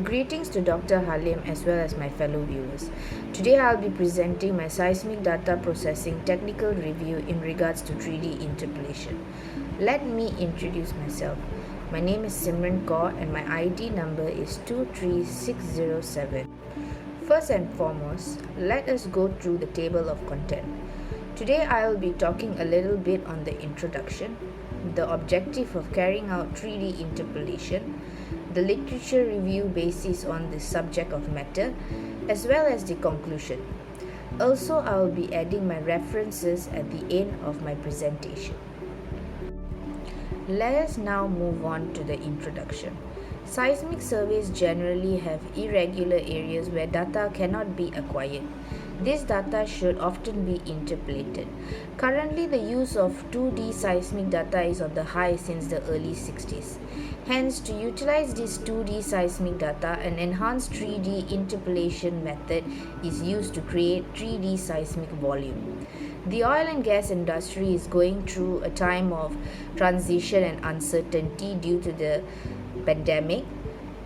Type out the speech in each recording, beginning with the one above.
Greetings to Dr. Halim as well as my fellow viewers. Today I'll be presenting my seismic data processing technical review in regards to 3D interpolation. Let me introduce myself. My name is Simran Kaur and my ID number is 23607. First and foremost, let us go through the table of content. Today I'll be talking a little bit on the introduction, the objective of carrying out 3D interpolation, the literature review basis on the subject of matter, as well as the conclusion. Also, I will be adding my references at the end of my presentation. Let us now move on to the introduction. Seismic surveys generally have irregular areas where data cannot be acquired. This data should often be interpolated. Currently, the use of 2D seismic data is on the high since the early 60s. Hence, to utilize this 2D seismic data, an enhanced 3D interpolation method is used to create 3D seismic volume. The oil and gas industry is going through a time of transition and uncertainty due to the pandemic.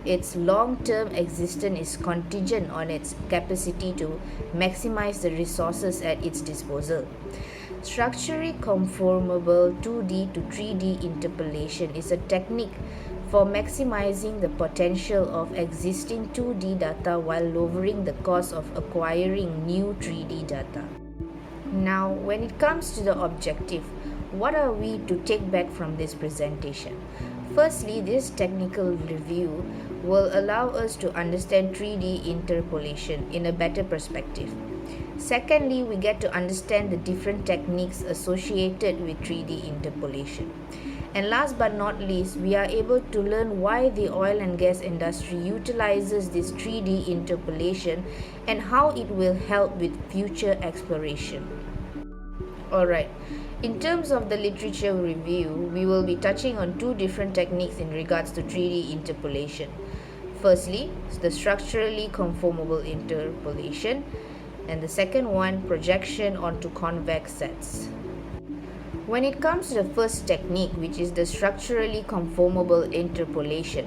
Its long-term existence is contingent on its capacity to maximize the resources at its disposal. Structurally conformable 2D to 3D interpolation is a technique for maximizing the potential of existing 2D data while lowering the cost of acquiring new 3D data. Now, when it comes to the objective, what are we to take back from this presentation? Firstly, this technical review will allow us to understand 3D interpolation in a better perspective. Secondly, we get to understand the different techniques associated with 3D interpolation. And last but not least, we are able to learn why the oil and gas industry utilizes this 3D interpolation and how it will help with future exploration. Alright, in terms of the literature review, we will be touching on two different techniques in regards to 3D interpolation. Firstly, the structurally conformable interpolation, and the second one, projection onto convex sets. When it comes to the first technique, which is the structurally conformable interpolation,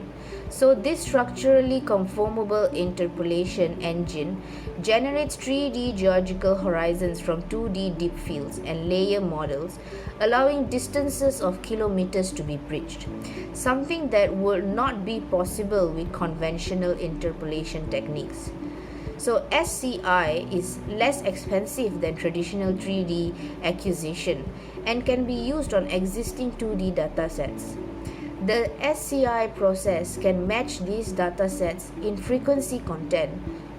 so this structurally conformable interpolation engine generates 3D geological horizons from 2D deep fields and layer models, allowing distances of kilometers to be bridged, something that would not be possible with conventional interpolation techniques. So SCI is less expensive than traditional 3D acquisition and can be used on existing 2D datasets. The SCI process can match these datasets in frequency content,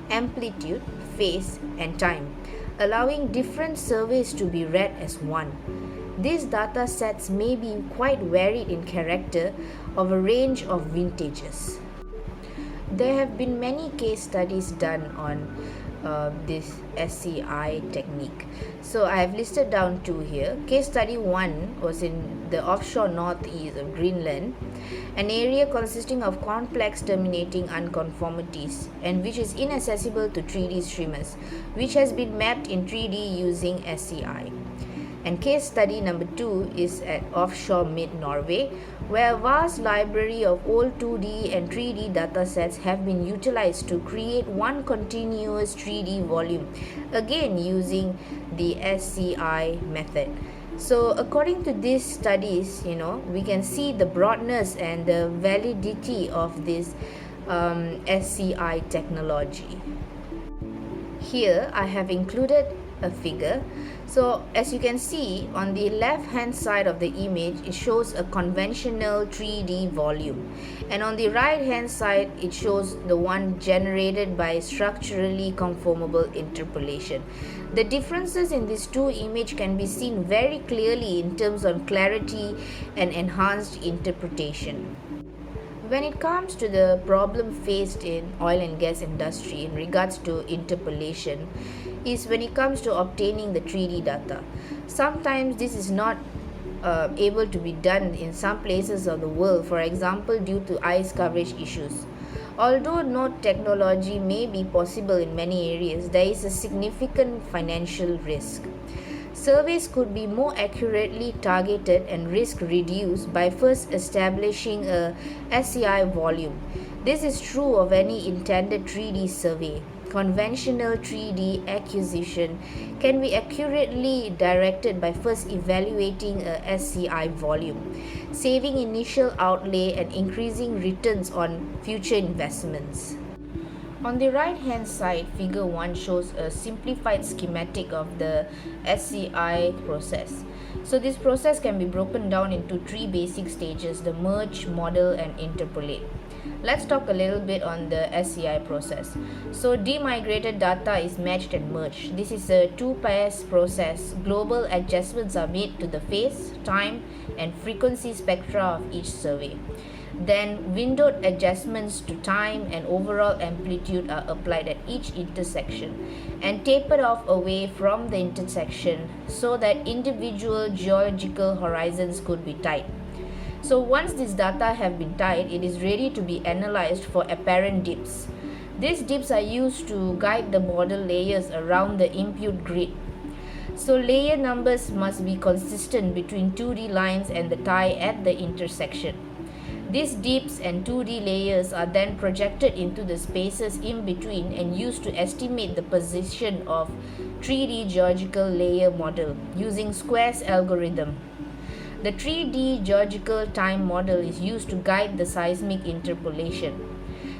amplitude, phase, and time, allowing different surveys to be read as one. These datasets may be quite varied in character of a range of vintages. There have been many case studies done on this SCI technique. So I have listed down two here. Case study 1 was in the offshore northeast of Greenland, an area consisting of complex terminating unconformities and which is inaccessible to 3D streamers, which has been mapped in 3D using SCI. And case study number 2 is at offshore mid-Norway, where a vast library of old 2D and 3D datasets have been utilized to create one continuous 3D volume, again using the SCI method. So according to these studies, we can see the broadness and the validity of this SCI technology. Here I have included a figure. So as you can see, on the left hand side of the image, it shows a conventional 3D volume, and on the right hand side it shows the one generated by structurally conformable interpolation. The differences in these two images can be seen very clearly in terms of clarity and enhanced interpretation. When it comes to the problem faced in oil and gas industry in regards to interpolation is when it comes to obtaining the 3D data. Sometimes this is not able to be done in some places of the world, for example due to ice coverage issues. Although no technology may be possible in many areas, there is a significant financial risk. Surveys could be more accurately targeted and risk reduced by first establishing a SCI volume. This is true of any intended 3D survey. Conventional 3D acquisition can be accurately directed by first evaluating a SCI volume, saving initial outlay and increasing returns on future investments. On the right hand side, figure 1 shows a simplified schematic of the SCI process. So this process can be broken down into three basic stages: the merge, model and interpolate. Let's talk a little bit on the SCI process. So demigrated data is matched and merged. This is a two-pass process. Global adjustments are made to the phase, time and frequency spectra of each survey. Then windowed adjustments to time and overall amplitude are applied at each intersection and tapered off away from the intersection so that individual geological horizons could be tied. So once these data have been tied, it is ready to be analyzed for apparent dips. These dips are used to guide the model layers around the impute grid. So layer numbers must be consistent between 2D lines and the tie at the intersection. These dips and 2D layers are then projected into the spaces in between and used to estimate the position of 3D geological layer model using Square's algorithm. The 3D geological time model is used to guide the seismic interpolation.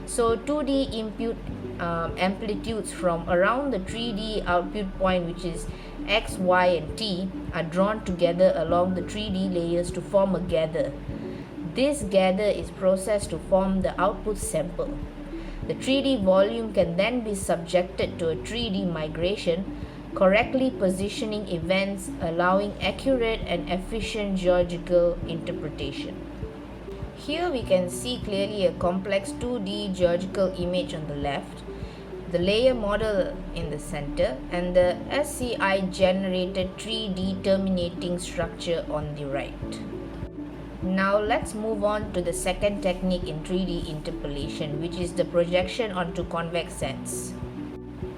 So 2D input amplitudes from around the 3D output point, which is X, Y and T, are drawn together along the 3D layers to form a gather. This gather is processed to form the output sample. The 3D volume can then be subjected to a 3D migration, correctly positioning events, allowing accurate and efficient geological interpretation. Here we can see clearly a complex 2D geological image on the left, the layer model in the center, and the SCI generated 3D terminating structure on the right. Now let's move on to the second technique in 3D interpolation, which is the projection onto convex sets.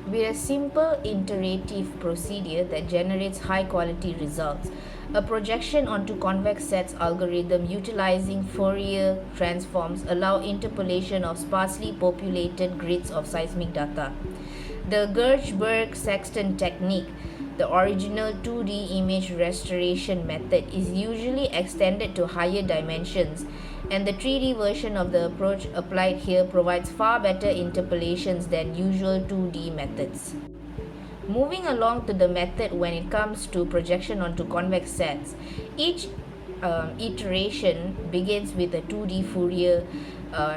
With a simple iterative procedure that generates high quality results, a projection onto convex sets algorithm utilizing Fourier transforms allow interpolation of sparsely populated grids of seismic data. The Gershberg-Sexton technique, the original 2D image restoration method, is usually extended to higher dimensions, and the 3D version of the approach applied here provides far better interpolations than usual 2D methods. Moving along to the method when it comes to projection onto convex sets, each iteration begins with a 2D Fourier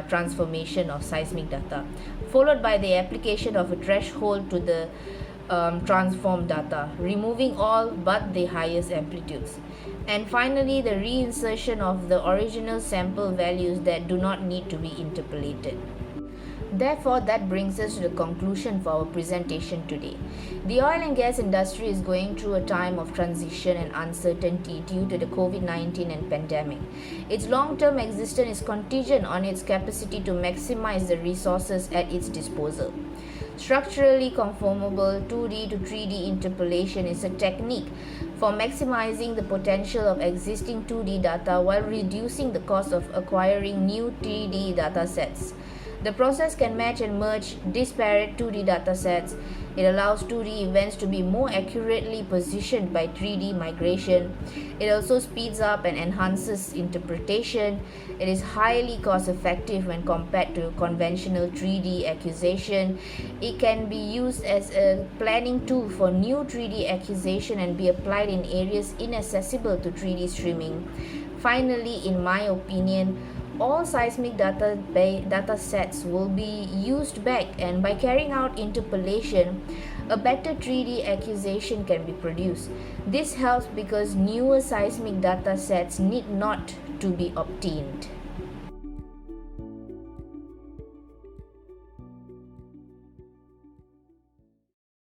transformation of seismic data, followed by the application of a threshold to the transformed data, removing all but the highest amplitudes, and finally the reinsertion of the original sample values that do not need to be interpolated. Therefore, that brings us to the conclusion for our presentation today. The oil and gas industry is going through a time of transition and uncertainty due to the COVID-19 and pandemic. Its long-term existence is contingent on its capacity to maximize the resources at its disposal. Structurally conformable 2D to 3D interpolation is a technique for maximizing the potential of existing 2D data while reducing the cost of acquiring new 3D data sets. The process can match and merge disparate 2D datasets. It allows 2D events to be more accurately positioned by 3D migration. It also speeds up and enhances interpretation. It is highly cost effective when compared to conventional 3D acquisition. It can be used as a planning tool for new 3D acquisition and be applied in areas inaccessible to 3D streaming. Finally, in my opinion, all seismic data sets will be used back, and by carrying out interpolation, a better 3D acquisition can be produced. This helps because newer seismic data sets need not to be obtained.